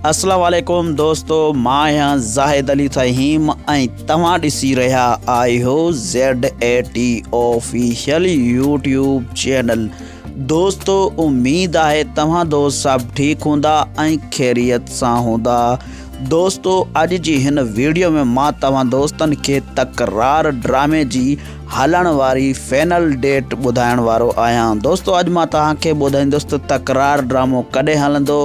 अस्सलाम वालेकुम दोस्तों, मां आहियां ज़ाहिद अली फ़हीम ऐं तव्हां ॾिसी रहिया आहियो ZAT ऑफिशियल यूट्यूब चैनल। दोस्तों उम्मीद है तव्हां दोस्त सब ठीक हूंदा ऐं खैरियत सां हूंदा। दोस्तों अॼु जी हिन वीडियो में मां तव्हां दोस्तन के तकरार ड्रामे जी हलण वारी फाइनल डेट ॿुधाइण वारो आहियां। दोस्तों अॼु मां तव्हांखे ॿुधाईंदुसि त तकरार ड्रामो कॾहिं हलंदो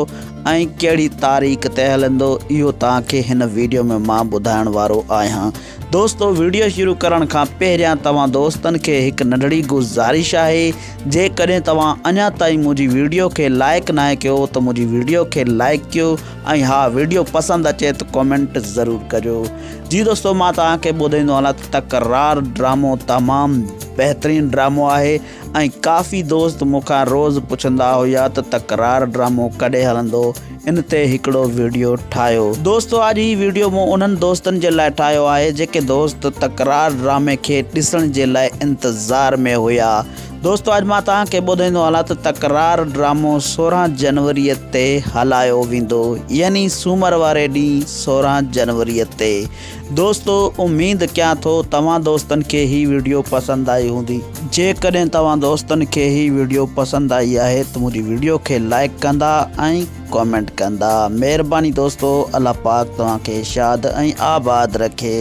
ऐं कहिड़ी तारीख़ ते हलंदो, इहो तव्हांखे हिन वीडियो में मां ॿुधाइण वारो आहियां। दोस्तों वीडियो शुरू करण खां पहिरियां तव्हां दोस्तन के हिकु नंढड़ी गुज़ारिश आहे, जेकॾहिं तव्हां अञा ताईं मुंहिंजी वीडियो के लाइक न कयो त मुंहिंजी वीडियो के लाइक कयो ऐं हा वीडियो पसंदि अचे त कमेंट ज़रूरु कजो। जी दोस्तों मां तव्हांखे ॿुधाईंदो हलां तकरार ड्रामो तमामु बहितरीन ड्रामो आहे ऐं काफ़ी दोस्त मूंखां रोज़ पुछंदा हुआ त तकरार ड्रामो कॾहिं हलंदो, इन ते हिकिड़ो वीडियो ठाहियो। दोस्तों अॼु ही वीडियो मूं उन्हनि दोस्तनि जे लाइ ठाहियो आहे जेके दोस्त तकरार ड्रामे खे ॾिसण जे लाइ इंतज़ार में हुआ। दोस्तों अॼु मां तव्हांखे ॿुधाईंदो हलां त तकरार ड्रामो 16 जनवरीअ ते हलायो वेंदो, यानी सूमर वारे ॾींहुं 16 जनवरीअ ते। दोस्तों उम्मीद कयां थो तव्हां दोस्तन के ही वीडियो पसंद आई हूंदी। जेकॾहिं तव्हां दोस्तन के ही वीडियो पसंद आई आहे त मुंहिंजी वीडियो के लाइक कंदा ऐं कमेंट कंदा। महिरबानी दोस्तों, अल्लाह पाक तव्हांखे शाद ऐं आबाद रखे।